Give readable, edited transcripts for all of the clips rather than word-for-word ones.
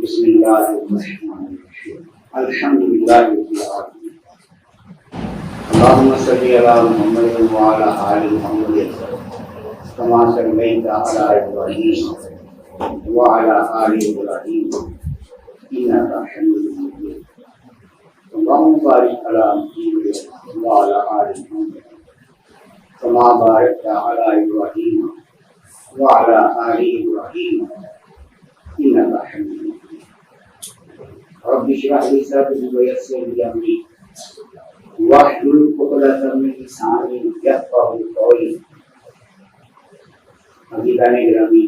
بسم اللہ الرحمن الرحیم الحمد للہ رب العالمین اللہم صلی علی محمد وعلی آل محمد کما صلیت علی ابراہیم وعلی آل ابراہیم انک حمید مجید اللہم بارک علی محمد وعلی آل محمد کما بارکت علی ابراہیم وعلی آل ابراہیم انک حمید مجید رب اشرح لي صدري ويسر لي امري واحلل عقدة من لساني يفقهوا قولي حضرات گرامی،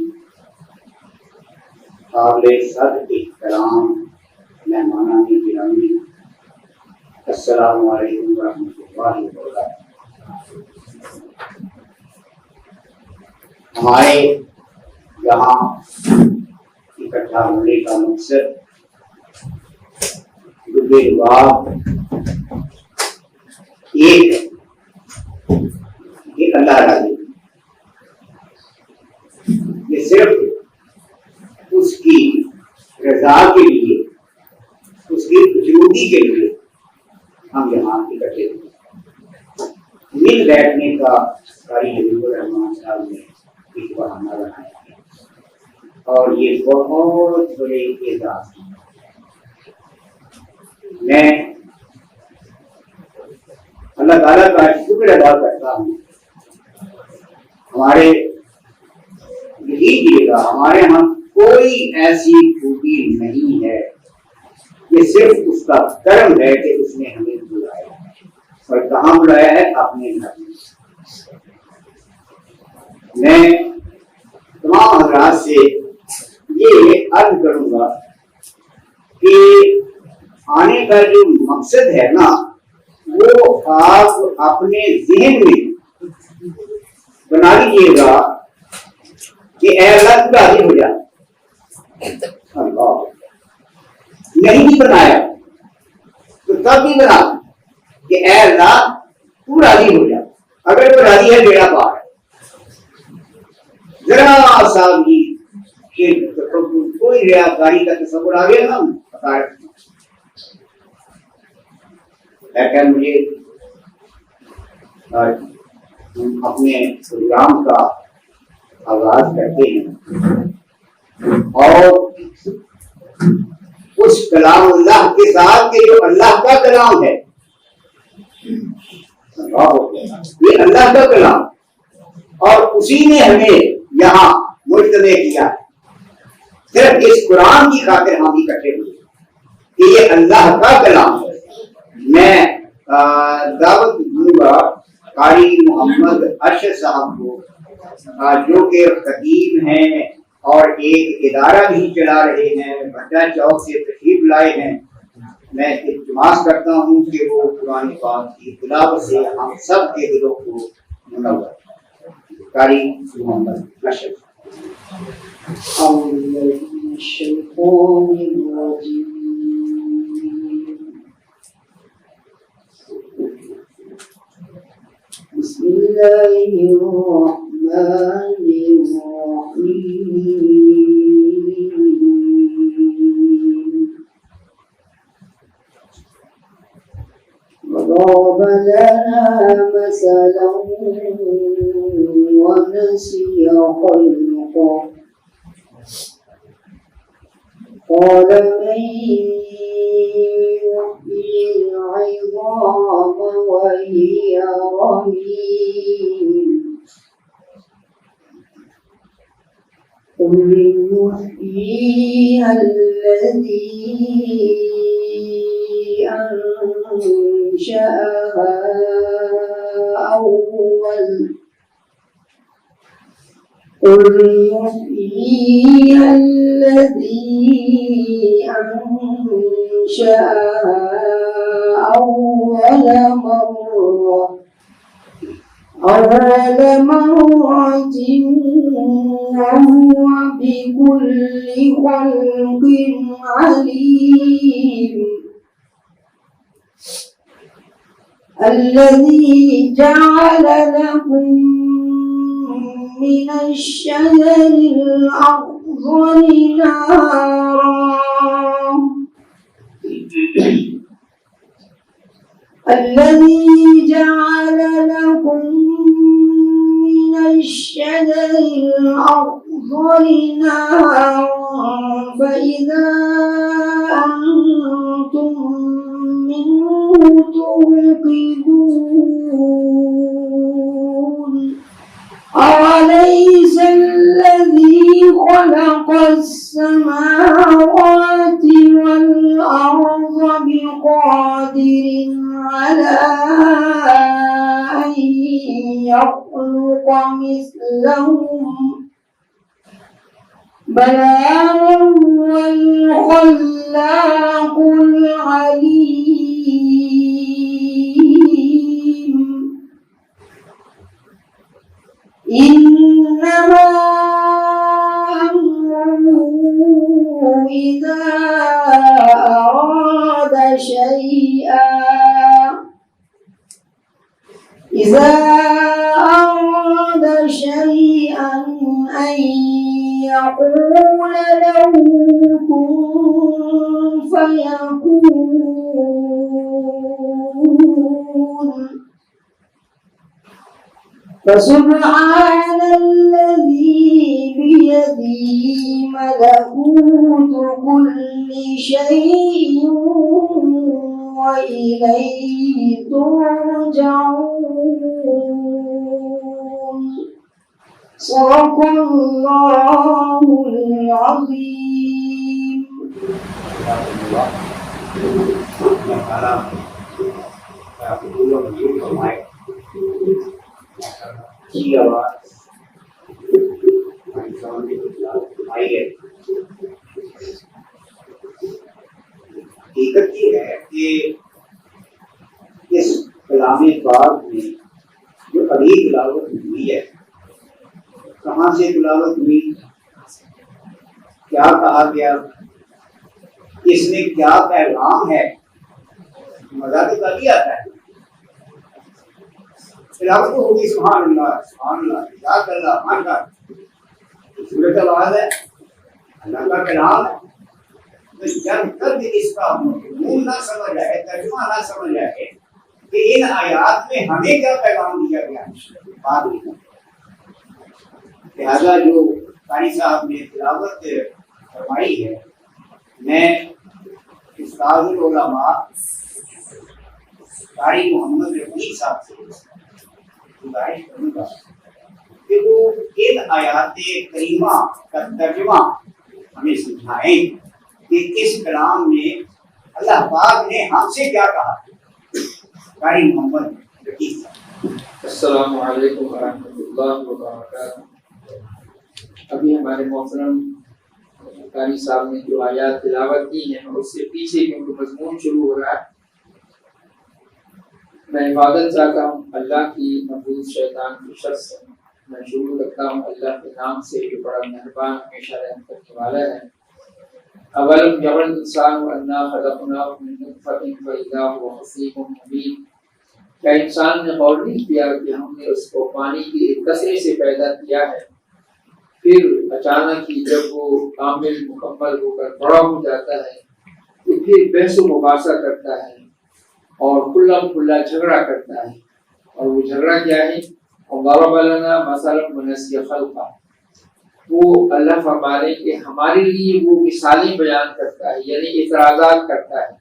قابل صدر احترام مہمانان گرامی، السلام علیکم ورحمۃ اللہ وبرکاتہ۔ ہمارے یہاں اکٹھا ہونے کا مقصد ایک اللہ راضی، یہ صرف اس کی رضا کے لیے، اس کی وجودی کے لیے ہم یہاں اکٹھے ہوئے۔ مل بیٹھنے کا قاری حبیب الرحمان صاحب نے ایک بہانہ بنایا ہے اور یہ بہت بڑے اعزاز ہیں۔ میں اللہ تعالیٰ کا شکر ادا کرتا ہوں، ہمارے یہی گا ہمارے یہاں کوئی ایسی خوبی نہیں ہے، یہ صرف اس کا کرم ہے کہ اس نے ہمیں بلایا اور کہاں بلایا ہے؟ اپنے گھر میں۔ میں تمام حضرات سے یہ عرض کروں گا کہ آنے کا جو مقصد ہے نا، وہ آپ اپنے ذہن میں بنا لیجیے گا کہ اے اللہ تو راضی ہو جا۔ اللہ نہیں بھی بنایا تو تب بھی بنا کہ اے اللہ تو راضی ہو جا۔ اگر تو راضی ہے بیڑا پار ہے، ذرا سا بھی کوئی ریاکاری کا تصور آ گیا نا، پتا ہے لیکن مجھے ہم اپنے پروگرام کا آغاز کرتے ہیں اور اس کلام اللہ کے ساتھ کہ جو اللہ کا کلام ہے، یہ اللہ کا کلام، اور اسی نے ہمیں یہاں مجتمع کیا ہے۔ صرف اس قرآن کی خاطر ہم اکٹھے ہوئے کہ یہ اللہ کا کلام ہے۔ میں دعوت دوں گا قاری محمد ارشد صاحب کو، جو کہ خطیب ہیں اور ایک ادارہ بھی چلا رہے ہیں، بھٹا چوک سے تشریف لائے ہیں۔ میں التماس کرتا ہوں کہ وہ قرآن پاک کی تلاوت سے ہم سب کے دلوں کو منور۔ قاری محمد ارشد۔ بسم اللہ الرحمن الرحیم۔ وضرب لنا مثلا ونسي خلقه قال من يحيي العظام وهي رميم قل يحييها الذي أنشأها أول مرة وهو بكل خلق عليم الذي جعل لكم من الشجر الأخضر نارا الذي جعل لكم من الشجر الأخضر نارا فإذا أنتم منه توقدون أوليس الذي خلق السماوات والأرض بقادر على أن يخلق مثلهم بلى وهو الخلاق العليم إنما أمره إذا أراد شيئا أن يقول له كن فيكون فسبحان الذي بيده ملكوت كل شيء وإليه ترجعون صدق الله العظيم. حقیقت یہ ہے کہ اس کلام پاک میں جو ابھی تلاوت ہوئی ہے، کہاں سے تلاوت ہوئی، کیا کہا گیا، اس میں کیا پیغام ہے، مزہ تو کبھی آتا ہے. تلاوت تو ہوگی سبحان اللہ سبحان اللہ جزاک اللہ ماشاء اللہ، سورت آواز ہے، اللہ کا کلام ہے. جب تک اس کا مضمون نہ سمجھ آئے، ترجمہ نہ سمجھ آئے کہ ان آیات میں ہمیں کیا پیغام دیا گیا ہے، بات نہیں. لہٰذا جو قاری صاحب نے تلاوت فرمائی ہے، میں استاد العلماء قاری محمد رفیق صاحب سے گزارش کروں گا کہ وہ ان آیات کریمہ کا ترجمہ ہمیں سمجھائیں کہ اس کلام میں اللہ پاک نے ہم سے کیا کہا. قاری محمد رفیق صاحب. السلام علیکم ورحمۃ اللہ وبرکاتہ. ابھی ہمارے محترم قاری صاحب نے جو آیات تلاوت کی ہیں، اس سے پیچھے کیونکہ مضمون شروع ہو رہا ہے، میں حفاظت چاہتا ہوں اللہ کی محفوظ شیطان کی شر سے. میں شروع کرتا ہوں اللہ کے نام سے جو بڑا مہربان ہمیشہ رحم کرنے والا ہے. اولم یرى الانسان انا خلقناه من نطفة فاذا هو خصيم مبين. کیا انسان نے غور نہیں کیا کہ ہم نے اس کو پانی کی ایک قطرے سے پیدا کیا ہے، پھر اچانک ہی جب وہ کامل مکمل ہو کر بڑا ہو جاتا ہے تو پھر بحث و مباحثہ کرتا ہے اور کھلا کھلا جھگڑا کرتا ہے. اور وہ جھگڑا کیا ہے؟ وضرب لنا مثلا ونسي خلقه. وہ اللہ فرما رہے کہ ہمارے لیے وہ مثالیں بیان کرتا ہے، یعنی اعتراضات کرتا ہے،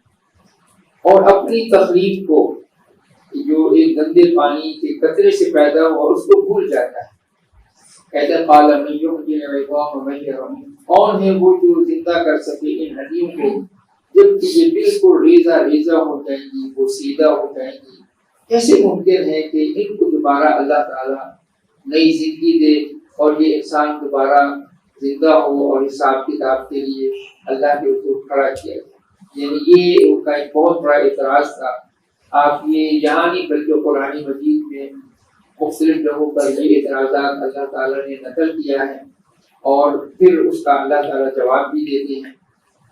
اور اپنی تخلیق کو جو ایک گندے پانی کے قطرے سے پیدا ہوا اور اس کو بھول جاتا ہے. کہتے ہیں قال من يحيي العظام وهي رميم. کون ہے وہ جو زندہ کر سکے ان ہڈیوں کو جب کہ یہ بالکل ریزہ ریزہ ہو جائیں گی، وہ سیدھا ہو جائیں گی. کیسے ممکن ہے کہ ان کو دوبارہ اللہ تعالیٰ نئی زندگی دے اور یہ انسان دوبارہ زندہ ہو اور حساب کتاب کے لیے اللہ کے حضور کھڑا کیا جائے. یعنی یہ ان کا ایک بہت بڑا اعتراض تھا. آپ یہ یہاں نہیں بلکہ قرآن مجید میں مختلف جگہوں پر یہ اعتراضات اللہ تعالیٰ نے نقل کیا ہے اور پھر اس کا اللہ تعالیٰ جواب بھی دیتے ہیں.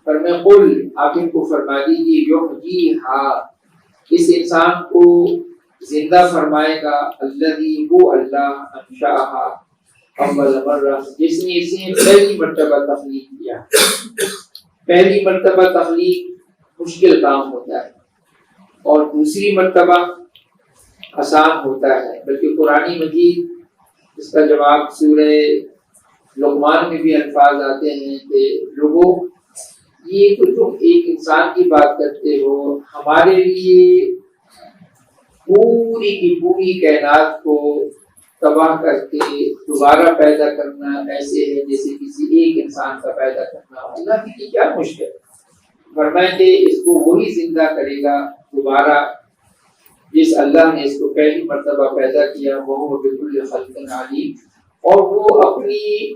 پر میں قل آپ ان کو فرما دیجیے یحییھا، اس انسان کو زندہ فرمائے گا الذی وہ اللہ انشأھا اول مرہ، جس نے اسے پہلی مرتبہ تخلیق کیا. پہلی مرتبہ تخلیق مشکل کام ہوتا ہے. اور دوسری مرتبہ آسان ہوتا ہے، بلکہ قرآن مجید اس کا جواب سورہ لقمان میں بھی الفاظ آتے ہیں کہ لوگوں یہ تو تم ایک انسان کی بات کرتے ہو، ہمارے لیے پوری کی پوری کائنات کو تباہ کر کے دوبارہ پیدا کرنا ایسے ہے جیسے کسی ایک انسان کا پیدا کرنا، اللہ کی کیا مشکل ہے؟ فرمائیں کہ اس کو وہی زندہ کرے گا دوبارہ جس اللہ نے اس کو پہلی مرتبہ پیدا کیا، وہ بكل خلق علیم، اور وہ اپنی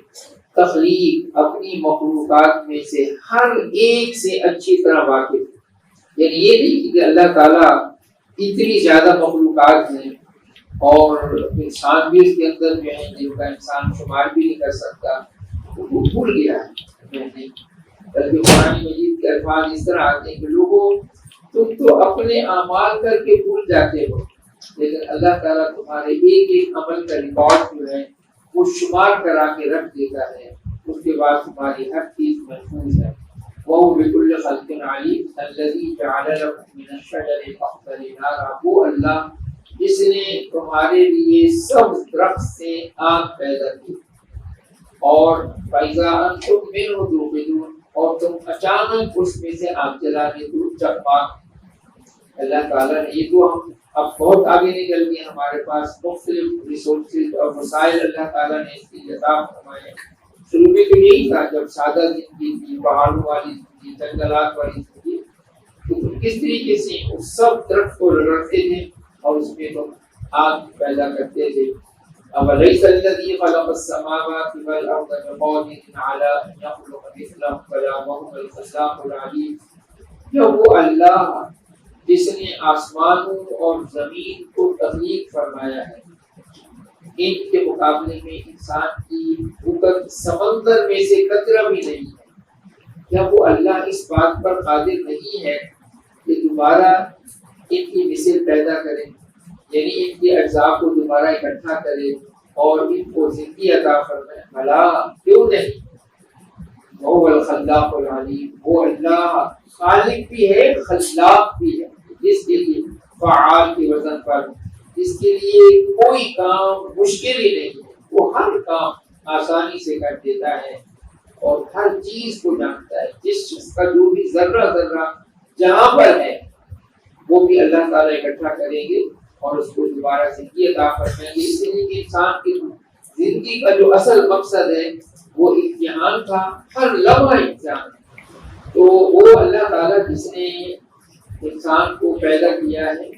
تخلیق اپنی مخلوقات میں سے ہر ایک سے اچھی طرح واقف ہے۔ یعنی یہ نہیں کہ اللہ تعالیٰ اتنی زیادہ مخلوقات ہیں اور انسان بھی اس کے اندر جو ہے جن کا انسان شمار بھی نہیں کر سکتا، وہ بھول گیا ہے نہیں، بلکہ قرآن مجید کے الفاظ اس طرح آتے ہیں کہ لوگوں تم تو اپنے اعمال کر کے بھول جاتے ہو، لیکن اللہ تعالیٰ تمہارے ایک ایک عمل کا ریکارڈ جو ہے وہ شمار کرا کے رکھ دیتا ہے، اس کے بعد تمہاری ہر چیز محفوظ ہے۔ وَهُوَ بِكُلِّ خَلْقٍ عَلِيمٌ الَّذِي جَعَلَ لَكُم مِّنَ الشَّجَرِ الْأَخْضَرِ نَارًا، وہ اللہ جس نے تمہارے لیے سبز درخت سے آگ پیدا کی، اور فَإِذَا أَنتُم مِّنْهُ تُوقِدُونَ، اور تم اچانک اس میں سے آگ جلانے کو چکماک۔ اللہ تعالیٰ نے یہ تو ہم اب بہت آگے نکل گئے، ہمارے پاس مختلف ریسورسز اور وسائل اللہ تعالیٰ نے اس کی عطا فرمائے۔ شروع میں تو یہی تھا جب سادہ زندگی تھی، پہاڑوں والی زندگی، جنگلات والی زندگی، تو تم کس طریقے سے اس سب درخت کو رگڑتے تھے اور اس میں تم آگ پیدا کرتے تھے۔ أَوَلَيْسَ الَّذِي خَلَقَ السَّمَاوَاتِ وَالْأَرْضَ بِقَادِرٍ عَلَىٰ أَن يَخْلُقَ مِثْلَهُم بَلَىٰ وَهُوَ الْخَلَّاقُ الْعَلِيمُ، جو وہ اللہ جس نے آسمانوں اور زمین کو تخلیق فرمایا ہے، ان کے مقابلے میں انسان کی بھوکت سمندر میں سے قطرہ بھی نہیں ہے۔ کیا وہ اللہ اس بات پر قادر نہیں ہے کہ دوبارہ ان کی مثل پیدا کرے، یعنی ان کے اجزاء کو دوبارہ اکٹھا کرے اور ان کو زندگی عطا فرمائے؟ بھلا کیوں نہیں؟ وہ الخلاق العلیم، وہ اللہ خالق بھی ہے خلاق بھی ہے، جس کے لیے فعال کے وزن پر جس کے لیے کوئی کام مشکل ہی نہیں ہے، وہ ہر کام آسانی سے کر دیتا ہے اور ہر چیز کو جانتا ہے۔ جس چیز کا جو بھی ذرہ ذرہ جہاں پر ہے وہ بھی اللہ تعالیٰ اکٹھا کریں گے اور اس کو دوبارہ زندگی عطا فرمائیں گے۔ اس لیے کہ انسان کی زندگی کا جو اصل مقصد ہے وہ امتحان تھا، ہر لمحہ امتحان۔ تو وہ اللہ تعالیٰ جس نے انسان کو پیدا کیا ہے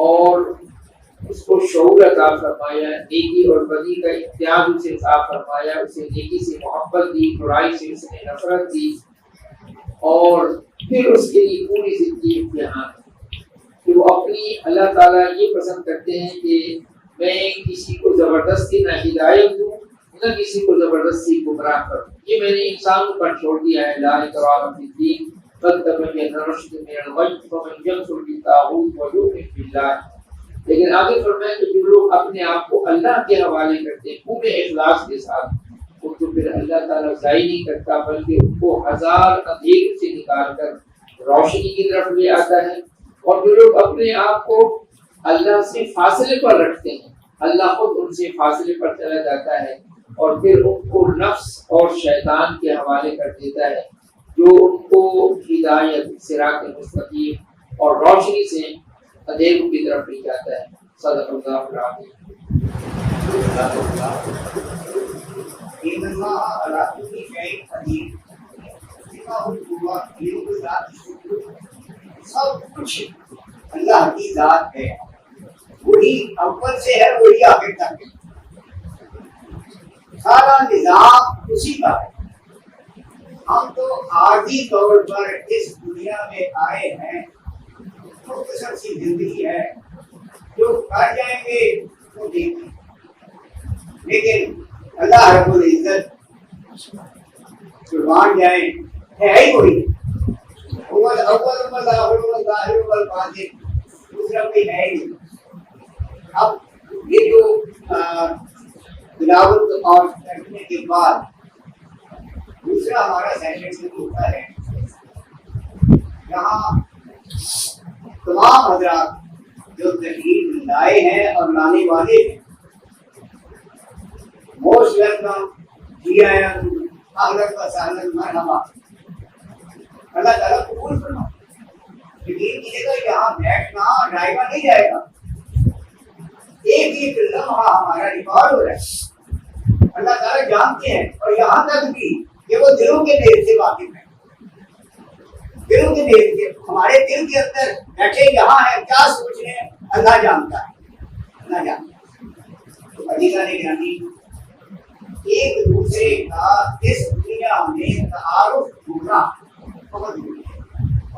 اور اس کو شعور عطا فرمایا، نیکی اور بدی کا امتیاز اسے عطا فرمایا، اسے نیکی سے محبت دی، برائی سے اس نے نفرت دی، اور پھر اس کے لیے پوری زندگی امتحان ہے کہ وہ اپنی اللہ تعالیٰ یہ پسند کرتے ہیں کہ میں کسی کو زبردستی نہ ہدایت دوں نہ کسی کو زبردستی گمراہ کروں۔ یہ میں نے انسان پر چھوڑ دیا ہے، لا اکراہ فی الدین قد تبین الرشد من الغی فمن یکفر بالطاغوت ویؤمن باللہ۔ لیکن آگے فرمایا کہ جو لوگ اپنے آپ کو اللہ کے حوالے کرتے ہیں پورے اخلاص کے ساتھ، ان کو پھر اللہ تعالیٰ ضائع نہیں کرتا بلکہ ان کو ہزار اندھیروں سے نکال کر روشنی کی طرف لے آتا ہے۔ اور جو لوگ اپنے آپ کو اللہ سے فاصلے پر رکھتے ہیں، اللہ خود ان سے فاصلے پر چلا جاتا ہے اور پھر ان کو نفس اور شیطان کے حوالے کر دیتا ہے، جو ان کو ہدایت، صراط مستقیم اور روشنی سے اندھیروں کی طرف لے جاتا ہے۔ صدق اللہ العظیم۔ سب کچھ اللہ کی ذات ہے، وہی اول سے ہے وہی آخر تک ہے، سارا نظام اسی کا ہے۔ ہم تو عارضی طور پر اس دنیا میں آئے ہیں، مختصر سی زندگی ہے، جو کر جائیں گے وہ دیکھیں، لیکن اللہ رب العزت قربان جائیں ہے ہی وہی، اول ظاہر والباطن، دوسرا کوئی ہے ہی نہیں۔ اب یہ جو تلاوت اور کرنے کے بعد دوسرا ہمارا سیشن شروع ہوتا ہے، جہاں تمام حضرات جو تشریف لائے ہیں اور لانے والے ہیں، موسٹ ویلکم، جی آیا، اہلاً و سہلاً، مرحبا۔ اللہ تعالیٰ قبول فرمائے۔ یقین کیجیے گا یہاں بیٹھنا ڈائیوا نہیں جائے گا، ایک ایک لمحہ ہمارا ریکارڈ ہو رہا ہے، اللہ تعالیٰ جانتے ہیں، اور یہاں تک بھی کہ وہ دلوں کے دیر سے واقف ہیں، دلوں کے دیر سے، ہمارے دل کے اندر بیٹھے یہاں ہے، کیا سوچ رہے ہیں اللہ جانتا ہے، اللہ جانتا ہے۔ تو عزیزان گرامی، ایک دوسرے کا اس دنیا میں تعارف ہونا بہت ضروری ہے،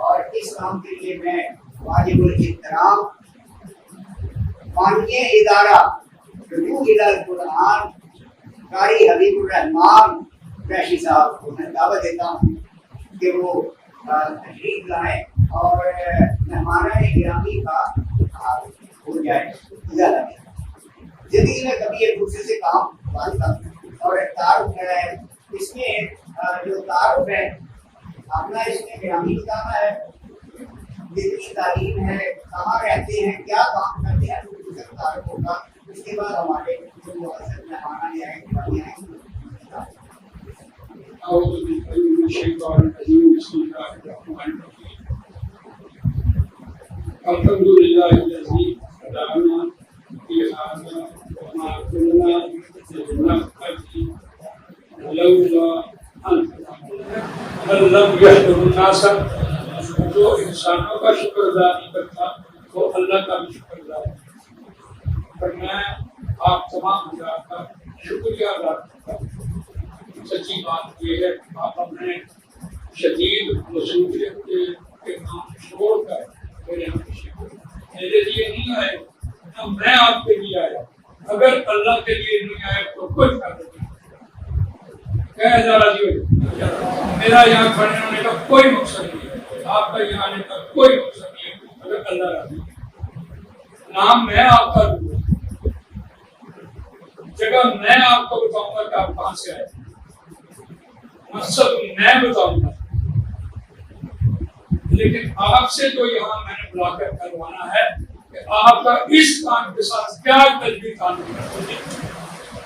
اور اس کام کے لیے میں واجب الاحترام مانیے ادارہ رجوع الی القرآن قاری حبیب الرحمان قریشی صاحب کو میں دعوت دیتا ہوں کہ وہ تشریف لائیں اور مہمانان گرامی کا ہو جائے زیادہ۔ زندگی میں کبھی ایک دوسرے سے کام بات کرتے ہیں، اور تعارف ہے اس میں، جو تعارف ہے اپنا اس میں گرامی بتانا ہے، کتنی تعلیم ہے، کہاں رہتے ہیں، کیا کام کرتے ہیں، دوسرے تعارف ہوگا۔ اس کے بعد ہمارے جو مہمان آئے ہیں گرامی آئے ہیں۔ أعوذ بالله من الشيطان الرجيم بسم الله الرحمن الرحيم الحمد لله الذي هدانا لهذا وما كنا لنهتدي لولا أن من لم يشكر الناس، جو انسانوں کا شکر ادا نہیں کرتا وہ اللہ کا بھی شکر ادا کرتا۔ پر میں آپ تمام حضرات کا شکریہ ادا کرتا ہوں۔ سچی بات یہ ہے کہ آپ اپنے شدید مصروفیت کے کام چھوڑ کر میرے یہاں تشریف لائے۔ میرے لیے نہیں آئے نہ میں آپ کے لیے آیا، اگر اللہ کے لیے نہیں آئے تو کوئی فائدہ نہیں۔ کہہ ذرا جی، میرا یہاں کھڑے ہونے کا کوئی مقصد نہیں ہے، آپ کا یہاں آنے کا کوئی مقصد نہیں ہے، اگر اللہ راضی ہے۔ نام میں آپ کا دوں، جگہ میں آپ کو بتاؤں گا کہ آپ کہاں سے آئے، مقصد میں بتاؤں گا، لیکن آپ سے جو یہاں میں نے بلا کر کروانا ہے کہ آپ کا اس کام کے ساتھ کیا قلبی تعلق ہے۔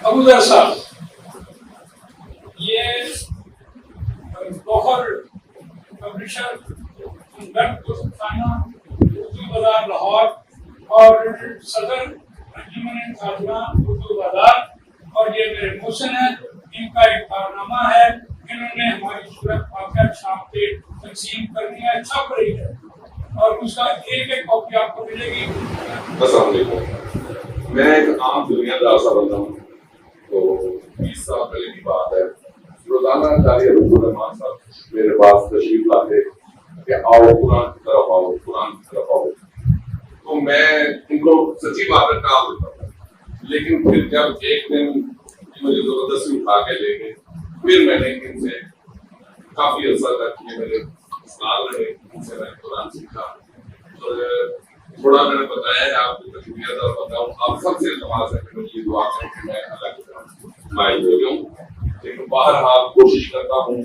ابو ذر صاحب، یہ گوہر پبلشر اردو بازار لاہور اور صدر انجمن خاتون اردو بازار، اور یہ میرے محسن ہیں، ان کا ایک کارنامہ ہے، انہوں نے ہماری صورت واقعہ چھاپ کے تقسیم کرنی ہے، چھپ رہی ہے، اور اس کا ایک ایک کاپی آپ کو ملے گی۔ السلام علیکم، میں ایک عام دنیا دار سا بندہ ہوں، تو 20 سال پہلے کی بات ہے، روزانہ قاری حبیب الرحمان صاحب میرے پاس تشریف لاتے کہ آؤ قرآن کی طرف آؤ، قرآن کی طرف آؤ، تو میں ان کو سچی بات ہے کام دیتا تھا، لیکن پھر جب ایک دن مجھے زبردستی اٹھا کے لے گئے، پھر میں نے ان سے کافی عرصہ تک یہ میرے استاد رہے، ان سے میں قرآن سیکھا، اور تھوڑا میں نے بتایا ہے آپ کو تجربہ دار بتاؤں، آپ سب سے نماز ہے کہ مجھے دعا کریں کہ میں اللہ کی طرف مائل ہو جاؤں، لیکن بہرحال کوشش کرتا ہوں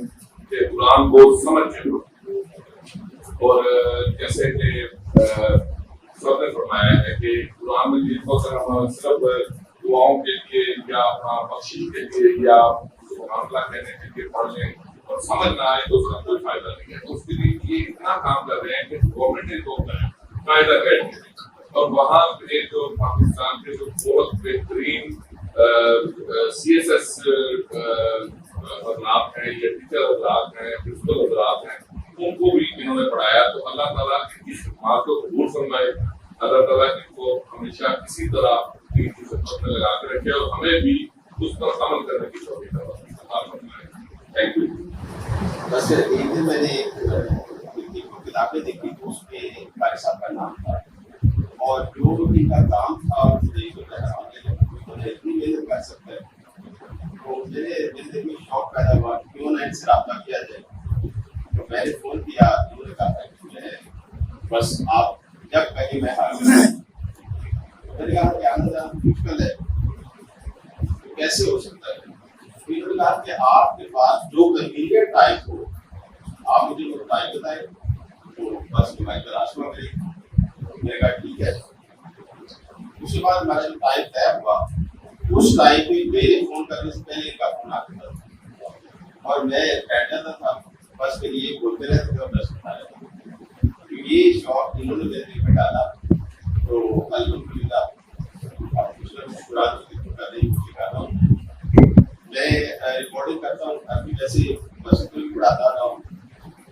کہ قرآن کو سمجھ لوں، اور جیسے کہ سب نے فرمایا ہے کہ قرآن مجید کو اگر ہم صرف دعاؤں کے لیے یا اپنا بخشش کے لیے یا سبحان اللہ کہنے کے لیے پڑھ لیں اور سمجھ نہ آئے تو اس کا کوئی فائدہ نہیں ہے۔ اس کے لیے یہ اتنا کام کر رہے ہیں کہ گورنمنٹ نے تو قاعدہ کر دیا، اور وہاں پہ جو پاکستان کے جو بہت بہترین CSS حضرات ہیں یا ٹیچر حضرات ہیں، پرنسپل حضرات ہیں، ان کو بھی انہوں نے پڑھایا، تو اللہ تعالیٰ کی اس خدمات کو قبول فرمائے، اللہ تعالیٰ ان کو ہمیشہ کسی طرح ان کی خدمت میں لگا کے رکھے، اور ہمیں بھی اس پر عمل کرنے کی توفیق عطا فرمائے۔ Thank you. بس ایک دن میں نے کتابیں دیکھی تو اس میں قاری صاحب کا نام تھا، اور جو ان کا کام تھا مجھے اتنی محنت کر سکتا ہے، تو میرے دل میں شوق پیدا ہوا کیوں نہ ان سے رابطہ کیا جائے، تو میں نے فون کیا، انہوں نے کہا کہ جو ہے بس آپ جب کہیں میں حاضر ہوں۔ میں نے کہا کہ آنا مشکل ہے، کیسے ہو سکتا ہے؟ انہوں نے کہا کہ آپ کے پاس جو کنوینئنٹ ٹائم ہو آپ مجھے وہ ٹائم بتائیں، تو بس میں تلاش میں گئی، میں نے کہا ٹھیک ہے. اس کے بعد ہمارا جو ٹائم طے ہوا اس ٹائم پہ میرے فون کرنے سے پہلے ان کا فون آتا تھا اور میں بیٹھ جاتا تھا بس پھر یہ بولتے رہتے تھے اور میں سنتا رہتا تھا. یہ شوق انہوں نے میرے دل میں ڈالا تو الحمدللہ اب کچھ شکرات کرنے کی کوشش کر رہا ہوں. میں ریکارڈنگ کرتا ہوں ابھی جیسے مسجد میں پڑھاتا رہا ہوں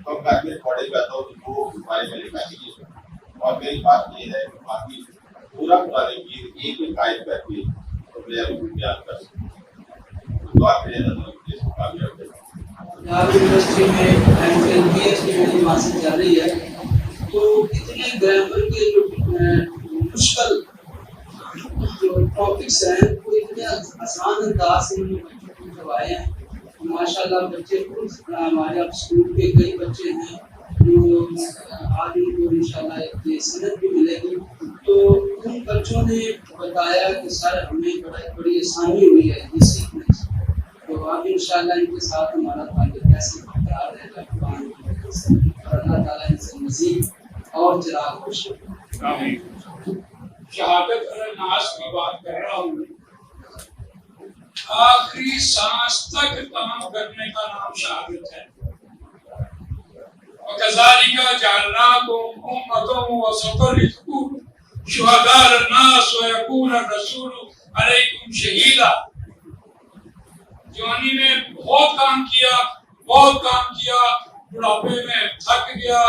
تو گھر میں ریکارڈنگ کرتا ہوں تو وہ ہمارے میرے میسیجز اور میری بات یہ ہے کہ باقی پورا قرآن مجید ایک میں قائم کر کے تو میں ابھی بیان کر سکوں. دعا کریں اللہ مجھے اس کو کامیاب کرے. آپ یونیورسٹی میں MPH کی میری ماسٹر چل رہی ہے تو اتنے گرامر کے جو مشکل جو ٹاپکس ہیں وہ اتنے آسان انداز سے بچوں کو کروائے ہیں. ماشاء اللہ بچے ہمارے اب اسکول کے کئی بچے ہیں جو آج ان کو ان شاء اللہ یہ صنعت بھی ملے گی. تو ان بچوں نے بتایا کہ سر ہمیں بڑی آسانی ہوئی ہے یہ سیکھنے سے. تو اب ان شاء اللہ ان کے ساتھ ہمارا تعلق ایسے برقرار رہے گا قرآن اور اللہ تعالیٰ ان سے مزید اور چراغ روشن. شہادت الناس کی بات کر رہا ہوں. آخری سانس تک کام کرنے کا نام شہادت ہے. وَكَذَلِكَ جَعَلْنَاكُمْ أُمَّةً وَسَطًا لِتَكُونُوا شُهَدَاءَ عَلَى النَّاسِ وَيَكُونَ الرَّسُولُ عَلَيْكُمْ شَهِيدًا. جوانی میں بہت کام کیا بڑھاپے میں تھک گیا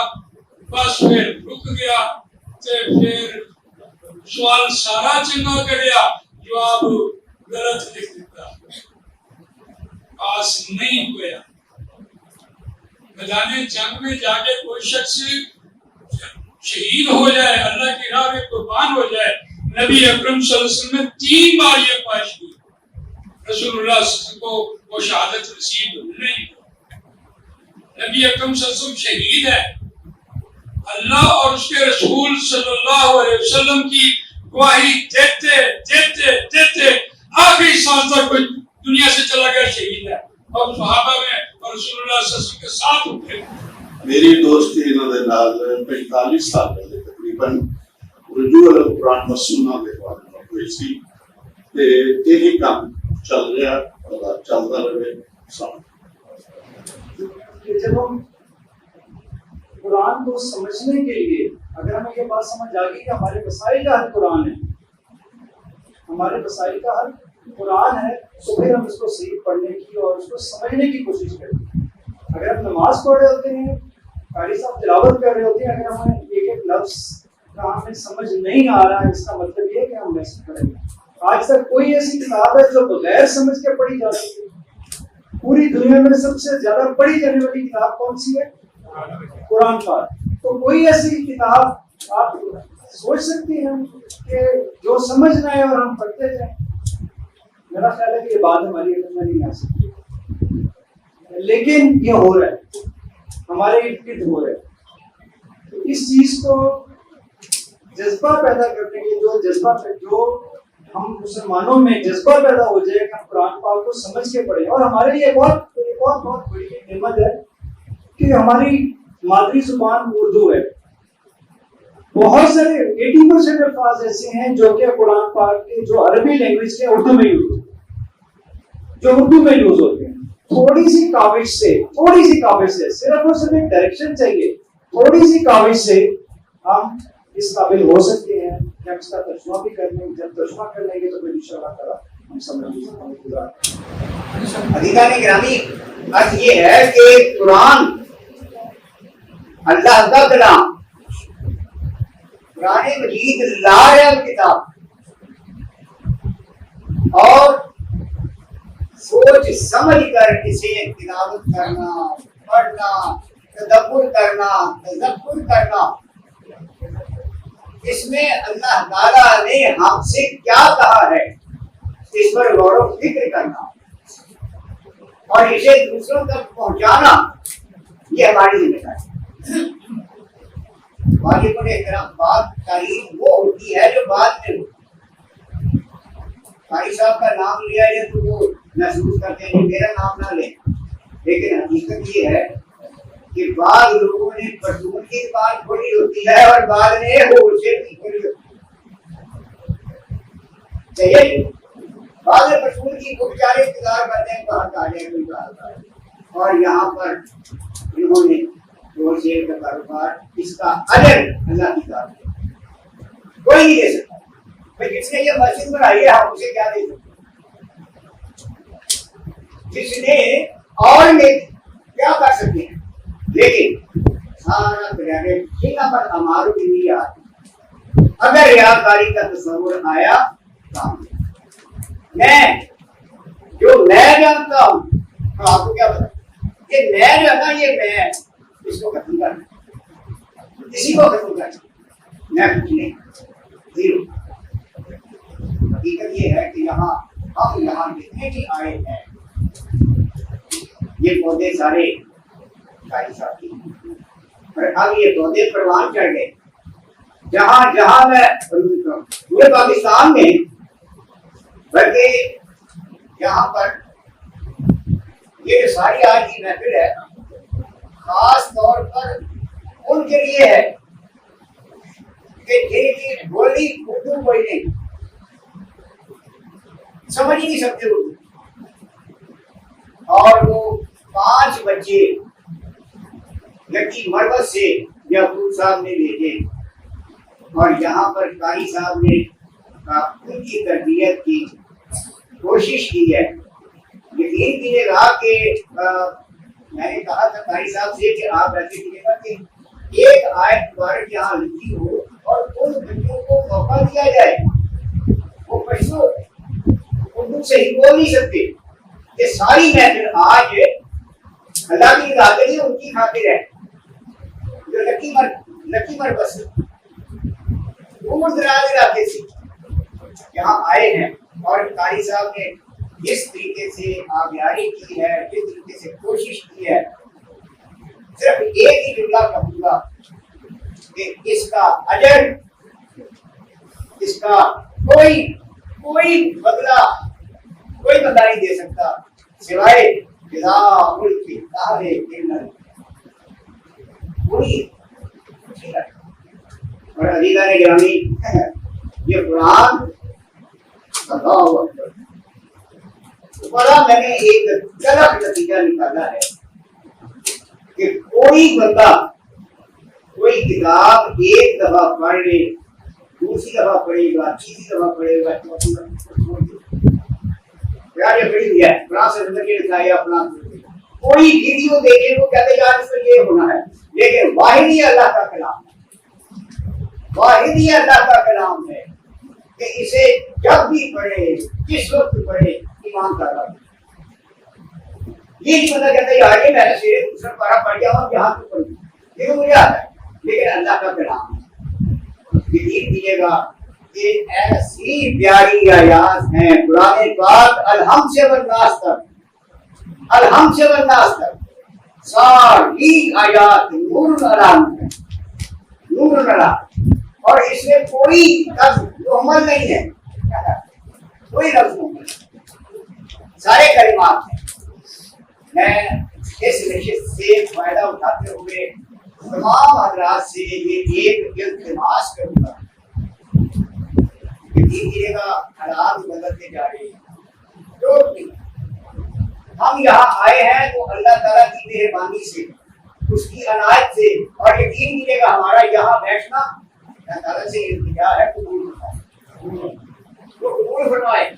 بس پھر رک گیا تے پھر سوال سارا چنگا کریا جواب غلط لکھ دیتا پاس نہیں ہویا. میدان جنگ میں جا کے کوئی شخص شہید ہو جائے اللہ کی راہ میں قربان ہو جائے. نبی اکرم صلی اللہ علیہ وسلم نے 3 بار یہ خواہش کی رسول اللہ صلی اللہ علیہ وسلم کو وہ شہادت نصیب نہیں. نبی اکرم صلی اللہ علیہ وسلم شہید ہے. اللہ اور اس کے رسول صلی اللہ علیہ وسلم کی گواہی دیتے آخری سانس تک کوئی دنیا سے چلا گیا شہید ہے اور صحابہ میں اور رسول اللہ صلی اللہ علیہ وسلم کے ساتھ اٹھے. میری دوستی انہوں نے نال 45 سال پہلے تقریباً رجوع القرآن و سنت کے بارے میں ہوئی سی تے یہی کام چل رہا اور چلتا رہے. جب ہم قرآن کو سمجھنے کے لیے اگر ہمیں یہ بات سمجھ آ گئی کہ ہمارے مسائل کا حل قرآن ہے, ہمارے مسائل کا حل قرآن ہے, تو پھر ہم اس کو صحیح پڑھنے کی اور اس کو سمجھنے کی کوشش کریں. اگر ہم نماز پڑھ رہے ہوتے ہیں, قاری صاحب تلاوت کر رہے ہوتے ہیں, اگر ہمیں ایک ایک لفظ کا ہمیں سمجھ نہیں آ رہا ہے, اس کا مطلب یہ ہے کہ ہم میسج پڑھیں گے. آج تک کوئی ایسی کتاب ہے جو بغیر سمجھ کے پڑھی جاتی ہے؟ پوری دنیا میں سب سے زیادہ پڑھی جانے والی کتاب کون سی ہے؟ قرآن پاک. تو کوئی ایسی کتاب آپ سوچ سکتے ہیں کہ جو سمجھنا ہے اور ہم پڑھتے جائیں؟ میرا خیال ہے کہ یہ بات ہماری عقل میں نہیں آ سکتی, لیکن یہ ہو رہا ہے, ہمارے ارد گرد ہو رہا ہے. تو اس چیز کو جذبہ پیدا کرنے کے جو ہم مسلمانوں میں جذبہ پیدا ہو جائے کہ ہم قرآن پاک کو سمجھ کے پڑھیں. اور ہمارے لیے بہت بڑی نعمت ہے کہ ہماری مادری زبان اردو ہے. بہت سارے 80% الفاظ ایسے ہیں جو کہ قرآن پاک کے جو عربی لینگویج کے اردو میں یوز ہوتے ہیں, جو اردو میں یوز ہوتے ہیں. تھوڑی سی کاوش سے صرف اور صرف ایک ڈائریکشن چاہیے, تھوڑی سی کاوش سے ہم اس قابل ہو سکتے ہیں کہ ہم اس کا ترجمہ بھی کر لیں. جب ترجمہ کر لیں گے تو پھر انشاءاللہ تعالی ہم سمجھ لیں گے. عزیزان گرامی, بات یہ ہے کہ قرآن اللہ کا کلام, قرآن مجید لایق کتاب, اور سوچ سمجھ کر اسے تلاوت کرنا, پڑھنا, تدبر کرنا, اس میں اللہ تعالیٰ نے ہم سے کیا کہا ہے اس پر غور و فکر کرنا اور اسے دوسروں تک پہنچانا, یہ ہماری ذمہ داری. واجب الاحترام بات تعلیم وہ ہوتی ہے جو بعد میں ہوتی. قاری صاحب کا نام لیا جائے تو وہ محسوس کرتے ہیں میرا نام نہ لیں, لیکن حقیقت یہ ہے کہ بعض لوگوں نے پرچون کی دکان کھولی ہوتی ہے اور بعض نے ہول سیل کی کھولی ہوتی ہے. بعض نے پرچون کی کو بیچارے انتظار کرتے ہیں باہر کا جائے کوئی باہر کا جائے. اور یہاں پر انہوں نے ہول سیل کا کاروبار اس کا اجر اللہ کی ذات ہے کوئی نہیں دے سکتا. جس نے یہ مسجد بنائی ہے ہم اسے کیا دے سکتے؟ جس نے اور میں کیا کر سکتے ہیں؟ لیکن سارا کریڈٹ ان پر ہمارو کی نہیں آتی. اگر ریاکاری کا تصور آیا میں جو میں جانتا ہوں تو آپ کو کیا بتا کہ میں جو ہے نا یہ میں اس کو ختم کرنا کسی کو ختم کرنا میں کچھ نہیں زیرو. حقیقت یہ ہے کہ ہم یہاں جتنے بھی آئے ہیں یہ پودے سارے قاری صاحب کے اور اب یہ پودے پروان چڑھ گئے. جہاں جہاں میں پورے پاکستان میں بلکہ یہاں پر یہ ساری آج کی محفل ہے خاص طور پر ان کے لیے ہے کہ جن کی بولی اردو کوئی نہیں سمجھ ہی نہیں سکتے اردو اور وہ 5 بچے لکی مربت سے یعقوب صاحب نے بھیجے اور یہاں پر قاری صاحب نے ان کی تربیت کی کوشش کی ہے. یقین کیجیے گا کہ میں نے کہا تھا قاری صاحب سے کہ آپ ایسے کیجیے گا کہ ایک آیت مبارک یہاں لکھی ہو اور ان بچوں کو موقع دیا جائے وہ پڑھو اردو صحیح بول نہیں سکتے. یہ ساری محفل آج اللہ کی ذات نہیں ان کی خاطر ہے جو لکی مربت سے دور دراز علاقے سے یہاں آئے ہیں اور قاری صاحب نے جس طریقے سے آبیاری کی ہے جس طریقے سے کوشش کی ہے صرف ایک ہی جملہ کہوں کہ اس کا اجر اس کا کوئی بدلہ کوئی بندہ نہیں دے سکتا سوائے جزا ملک کی تاہرے کلن پوری. اور عزیزہ نے گرامی یہ قرآن اللہ اکبر بڑا میں نے ایک غلط نتیجہ نکالا ہے کہ کوئی بندہ کوئی کتاب ایک دفعہ پڑھ لے دوسری دفعہ پڑھے گا تیسری دفعہ پڑھے گا چوتھی دفعہ یار یہ پڑھی ہوئی ہے قرآن سے زندگی لکھائی اپنا کوئی ویڈیو دیکھے وہ کہتے یار اس میں یہ ہونا ہے لیکن واحد ہی اللہ کا کلام واحد ہی اللہ کا کلام ہے کہ اسے جب بھی پڑھے کس وقت پڑھے ایمان کا رہا. یہ نہیں پتا کہتا یار یہ میں نے شیر دوسرا پارا پڑھ گیا ہوں یہاں تو پڑھ لیکن مجھے آتا ہے لیکن اللہ کا کلام یقین کیجیے گا کہ ایسی پیاری آیات ہیں قرآن پاک الحمد سے والناس تک ساری آیات نور العلام ہے نور العلام اور اس میں کوئی لفظ محمل نہیں ہے کوئی لفظ محمل سارے کلمات ہیں. میں اس نشست سے فائدہ اٹھاتے ہوئے تمام حضرات سے یہ ایک التماس کروں گا کیجیے گا حالات بدلتے جا رہے ہیں. ہم یہاں آئے ہیں تو اللہ تعالیٰ کی مہربانی سے اس کی عنایت سے اور یقین کیجیے گا ہمارا یہاں بیٹھنا اللہ تعالیٰ سے التجا ہے قبول فرمائے.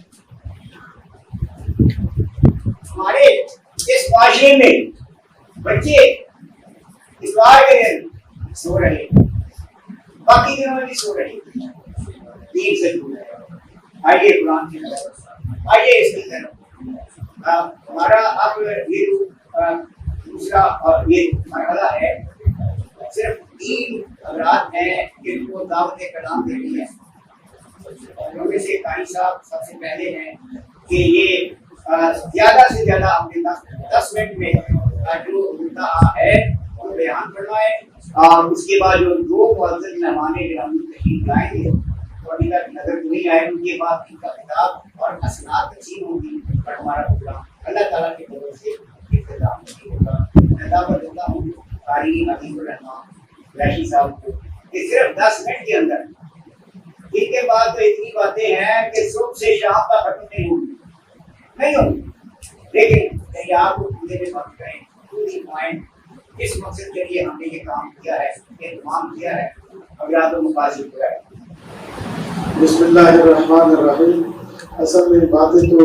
ہمارے اس معاشرے میں بچے اتوار کے دن سو رہے باقی دنوں میں بھی سو رہے دین سے دور ہے. آئیے قرآن کی طرف آئیے اس کی طرف. ہمارا اب یہ دوسرا یہ مرحلہ ہے صرف 3 حضرات ہیں جن کو دعوت کلام دینی ہے. ان میں سے قاری صاحب سب سے پہلے ہیں کہ یہ زیادہ سے زیادہ اپنے 10 منٹ میں جو مدعا ہے وہ بیان فرمائے اور اس کے بعد جو 2 معزز مہمان گرامی تشریف لائیں گے تو ابھی تک نظر نہیں آئے ان کے بعد ان کا خطاب اور اسناد تقسیم ہوگی اور ہمارا پروگرام اللہ تعالیٰ کے فضل سے اختتام ہوگا. میں دعوت دیتا ہوں قاری حبیب الرحمان قریشی صاحب کو کہ صرف 10 منٹ کے اندر ان کے بعد تو اتنی باتیں ہیں کہ صبح سے شام تک ختم نہیں ہوگی لیکن تیار کو پورے میں بات کریں پوری پوائنٹ اس مقصد کے لیے ہم نے یہ کام کیا ہے اہتمام کیا ہے اگر آپ مقاصد کیا ہے. بسم اللہ الرحمن الرحیم. اصل میں باتیں تو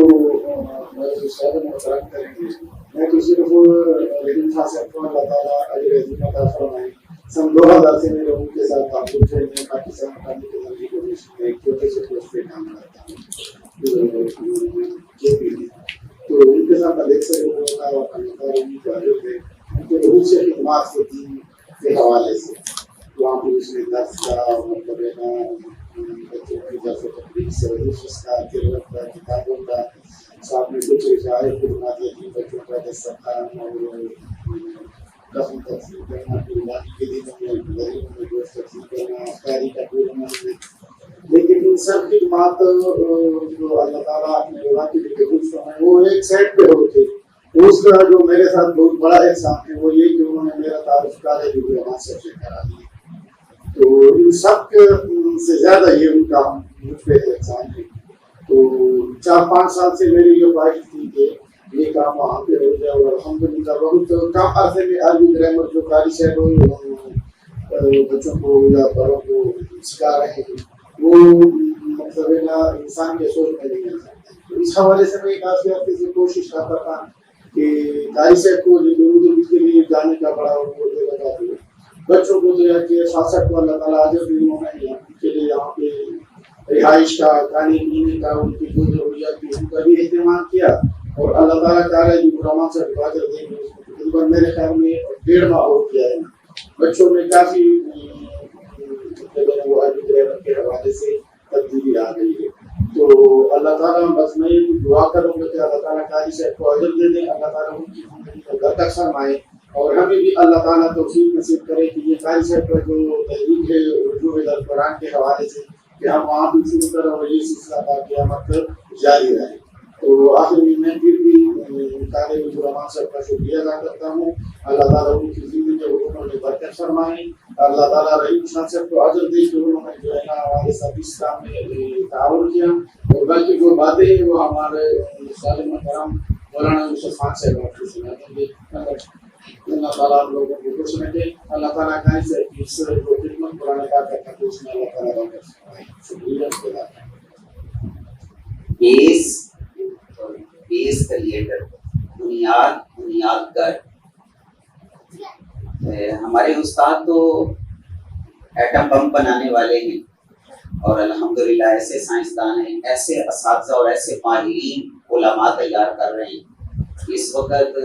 میرے استاد محترم کریں گے. میں تو صرف رحیم خان سے اللہ تعالیٰ اجر عظیم عطا فرمائے. سن 2000 سے میرے ان کے ساتھ تعلق ہے. میں پاکستان اکاڈمی کے ذریعے کو ایک چھوٹے سے پوسٹ پہ کام کرتا ہوں تو ان کے ساتھ الیکشن ہوگا اور اللہ تعالیٰ ان کو اجر دے. ان کے بہت سے خدمات سے دین کے حوالے سے وہاں پہ اس میں درس کا مطلب ہے بچوں کی درس و تدریس سے اس کا تلاوت کا کتابوں کا ساتھ میں کچھ رسائل خدمات یتیم بچوں کا دسترخوان اور قسم تقسیم کرنا قربانی کے دنوں میں غریبوں میں گوشت تقسیم کرنا افطاری کا ٹورنامنٹ میں. لیکن ان سب خدمات جو اللہ تعالیٰ اپنے رضا کے لیے قبول فرمائے وہ ایک سائڈ پہ ہوتے. اس کا جو میرے ساتھ بہت بڑا احسان ہے وہ یہ کہ انہوں نے میرا تعارف کالج الرحمان صاحب سے کرا دیا. تو ان سب کے سے زیادہ یہ ان کا مجھ پہ احسان ہے. تو 4-5 سال سے میری یہ خواہش تھی کہ یہ کام وہاں پہ ہو جائے اور الحمدللہ بہت کم عرصے میں عربی گرامر جو قاری صاحب بچوں کو یا بڑوں کو سکھا رہے ہیں وہ مطلب ہے نا انسان کے سوچ میں نہیں آ سکتا. اس حوالے سے میں ایک آج سے کوشش کرتا تھا کہ قاری صاحب کو جو کے لیے جانے کا بڑا لگا دیا. بچوں کو جو ہے کہ 67 کو اللہ تعالیٰ آج بھی انہوں نے ان کے لیے یہاں پہ رہائش کا کھانے پینے کا ان کی جو ضروریات تھی ان کا بھی اہتمام کیا اور اللہ تعالیٰ تعالیٰ جو رحمان سے حفاظت دیں گے تقریباً میرے خیال میں 1.5 ماہ ہو گیا ہے. بچوں میں کافی وہ کے حوالے سے تبدیلی آ گئی ہے. تو اللہ تعالیٰ بس میں دعا کروں گا کہ اللہ تعالیٰ قاری صاحب کو اجر دے دیں. اللہ تعالیٰ ان کی زندگی کو برکت فرمائے اور ہمیں بھی اللہ تعالیٰ توفیق نصیب کرے کہ یہ قاری صاحب کا جو تحریک ہے رجوع قرآن کے حوالے سے کہ ہم وہاں بھی شروع کریں اور یہ سلسلہ تا قیامت جاری رہے. تو آخر میں پھر بھی قاری الرحمان صاحب کا شکریہ ادا کرتا ہوں. اللہ تعالیٰ ان کی زندگی میں انہوں نے برکت فرمائی. اللہ تعالیٰ رحیم خان صاحب کو اجر دے کہ انہوں نے جو ہے نا ہمارے ساتھ اس کام میں تعاون کیا اور باقی جو باتیں ہیں وہ ہمارے استاد محترم مولانا یوسف خان صاحب کو سنا دیں گے. اللہ تعالیٰ آپ لوگوں کو خوش رکھے. اللہ تعالیٰ قاری صاحب کی اس جو خدمت قرآن پاک کرتا ہے اس میں اللہ تعالیٰ برکت فرمائے. شکریہ. 20 کریٹر بنیاد گر. ہمارے استاد تو ایٹم بم بنانے والے ہیں اور الحمدللہ ایسے سائنسدان ہیں, ایسے اساتذہ اور ایسے ماہرین علماء تیار کر رہے ہیں. اس وقت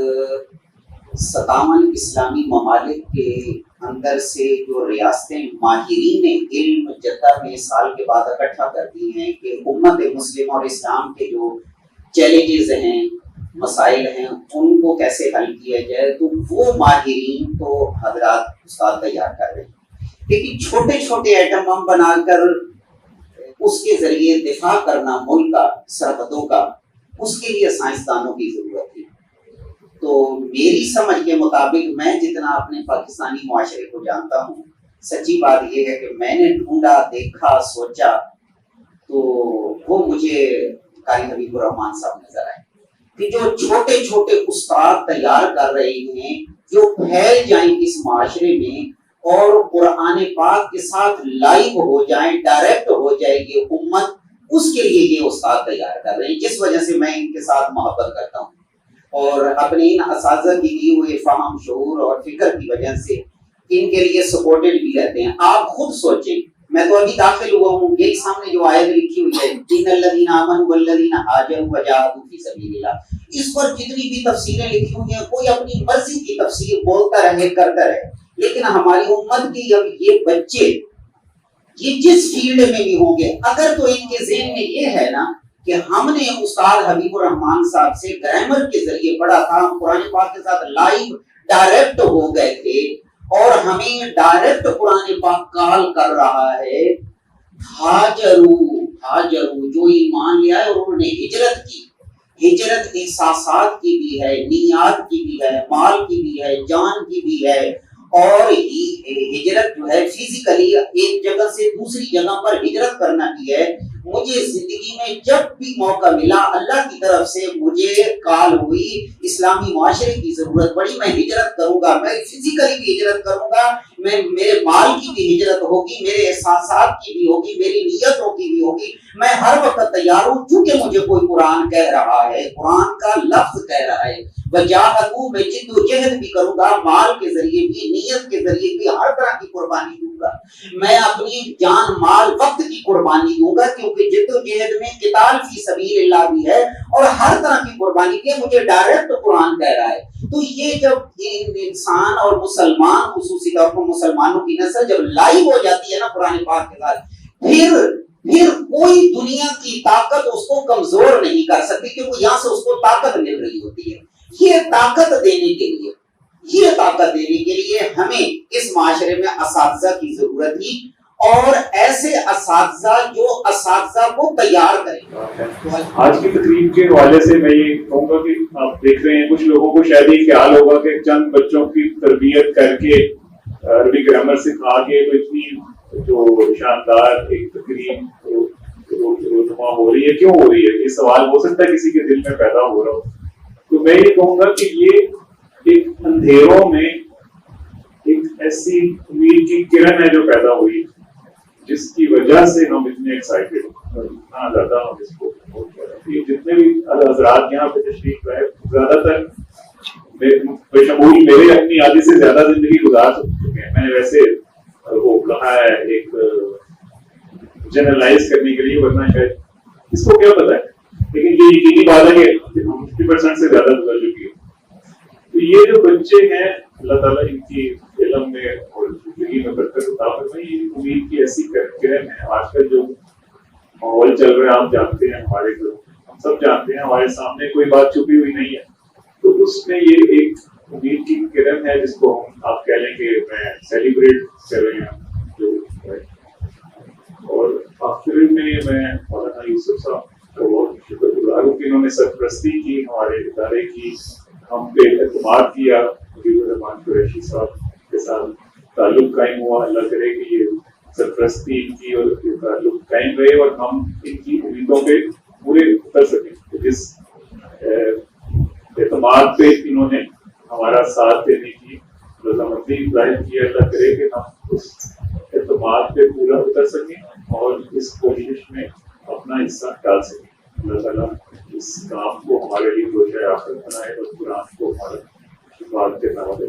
57 اسلامی ممالک کے اندر سے جو ریاستیں ماہرین علم جدہ میں سال کے بعد اکٹھا کرتی ہیں کہ امت مسلم اور اسلام کے جو چیلنجز ہیں مسائل ہیں ان کو کیسے حل کیا جائے, تو وہ ماہرین تو حضرات استاد تیار کر رہے ہیں. لیکن چھوٹے چھوٹے ایٹم بم بنا کر اس کے ذریعے دفاع کرنا ملک کا سرحدوں کا, اس کے لیے سائنسدانوں کی ضرورت ہے. تو میری سمجھ کے مطابق میں جتنا اپنے پاکستانی معاشرے کو جانتا ہوں, سچی بات یہ ہے کہ میں نے ڈھونڈا, دیکھا, سوچا تو وہ مجھے قاری حبیب الرحمان صاحب نظر آئے کہ جو چھوٹے چھوٹے استاد تیار کر رہے ہیں جو پھیل جائیں اس معاشرے میں اور قرآن پاک کے ساتھ لائیو ہو جائیں, ڈائریکٹ ہو جائے یہ امت, اس کے لیے یہ استاد تیار کر رہے ہیں. جس وجہ سے میں ان کے ساتھ محبت کرتا ہوں اور اپنے ان اساتذہ کی دیے ہوئے فہم, شعور اور فکر کی وجہ سے ان کے لیے سپورٹڈ بھی رہتے ہیں. آپ خود سوچیں, میں تو ابھی داخل ہوا ہوں, یہی سامنے جو آیت لکھی ہوئی ہے ان الذین آمنوا والذین ہاجروا وجاہدوا فی سبیل اللہ, اس پر جتنی بھی تفسیریں لکھی ہوئی ہیں کوئی اپنی مرضی کی تفسیر بولتا رہے, کرتا رہے, لیکن ہماری امت کی اب یہ بچے یہ جس فیلڈ میں بھی ہوں گے, اگر تو ان کے ذہن میں یہ ہے نا کہ ہم نے استاد حبیب الرحمان صاحب سے گرامر کے ذریعے پڑھا تھا, ہم قرآن پاک کے ساتھ لائیو ڈائریکٹ ہو گئے تھے اور ہمیں ڈائریکٹ قرآن پاک کال کر رہا ہے ہاجرو جو ایمان لیا ہے اور انہوں نے ہجرت کی. ہجرت احساسات کی بھی ہے, نیات کی بھی ہے, مال کی بھی ہے, جان کی بھی ہے اور ہجرت جو ہے فزیکلی ایک جگہ سے دوسری جگہ پر ہجرت کرنا بھی ہے. مجھے زندگی میں جب بھی موقع ملا اللہ کی طرف سے مجھے کال ہوئی اسلامی معاشرے کی ضرورت پڑی, میں ہجرت کروں گا, میں فزیکلی بھی ہجرت کروں گا, میں میرے مال کی بھی ہجرت ہوگی, میرے احساسات کی بھی ہوگی, میری نیتوں کی بھی ہوگی, میں ہر وقت تیار ہوں چونکہ مجھے کوئی قرآن کہہ رہا ہے, قرآن کا لفظ کہہ رہا ہے. وجاہدوا, میں جد و جہد بھی کروں گا, مال کے ذریعے بھی, نیت کے ذریعے بھی, ہر طرح کی قربانی دوں گا. میں اپنی جان مال وقت کی قربانی دوں گا کیونکہ جد و جہد میں قتال فی سبیل اللہ بھی ہے اور ہر طرح کی قربانی بھی ہے. مجھے ڈائریکٹ قرآن کہہ رہا ہے. تو یہ جب انسان اور مسلمان خصوصی طور پر مسلمانوں کی نسل جب لائیو ہو جاتی ہے نا قرآن پاک کے ساتھ, پھر کوئی دنیا کی طاقت اس کو کمزور نہیں کر سکتی کیونکہ یہاں سے اس کو طاقت مل رہی ہوتی ہے. یہ طاقت دینے کے لیے ہمیں اس معاشرے میں اساتذہ کی ضرورت تھی اور ایسے اساتذہ جو اساتذہ کو تیار کریں. آج کی تقریب کے حوالے سے میں یہ کہوں گا کہ آپ دیکھ رہے ہیں کچھ لوگوں کو شاید یہ خیال ہوگا کہ چند بچوں کی تربیت کر کے عربی گرامر سکھا کے تو اتنی جو شاندار ایک تقریب رونما ہو رہی ہے, کیوں ہو رہی ہے؟ یہ سوال ہو سکتا ہے کسی کے دل میں پیدا ہو رہا ہو. تو میں یہ کہوں گا کہ یہ ایک اندھیروں میں ایک ایسی امید کی کرن ہے جو پیدا ہوئی جس کی وجہ سے ہم اتنے ایکسائٹیڈ ہیں, اتنا زیادہ ہم اس کو جتنے بھی حضرات یہاں پہ تشریف لائے زیادہ تر بشمول میرے اپنی آدھی سے زیادہ زندگی گزار چکے ہیں. میں نے ویسے وہ کہا ہے ایک جنرلائز کرنے کے لیے, ورنہ شاید اس کو کیا پتا ہے, لیکن یہ یقینی بات ہے کہ 50% سے زیادہ گزر چکی ہے. تو یہ جو بچے ہیں اللہ تعالیٰ ان کی علم میں اور زندگی میں برکت عطا فرمائے. یہ امید کی ایسی کرن ہے. آج کل جو ماحول چل رہا ہے آپ جانتے ہیں, ہمارے ہم سب جانتے ہیں, ہمارے سامنے کوئی بات چھپی ہوئی نہیں ہے. تو اس میں یہ ایک امید کی کرن ہے جس کو ہم آپ کہہ لیں کہ میں سیلیبریٹ کر رہے ہیں. اور آخر میں مولانا یوسف صاحب کو بہت شکر گزار ہوں کہ انہوں نے سرپرستی کی ہمارے ادارے کی, ہم پہ اعتماد کیا. مجیب الرحمان قریشی صاحب کے ساتھ تعلق قائم ہوا. اللہ کرے کہ یہ سرپرستی ان کی اور تعلق قائم رہے اور ہم ان کی امیدوں پہ پورے اتر سکیں. جس اعتماد پہ انہوں نے ہمارا ساتھ دینے کی رضامندی ظاہر کی, اللہ کرے کہ ہم اس اعتماد پہ پورا اتر سکیں اور اس کوشش میں اپنا حصہ ڈال سکیں. اللہ تعالیٰ اس کام کو ہمارے لیے روشہ آخرت بنائے اور قرآن کو ہمارا شفاعت کے نام دے.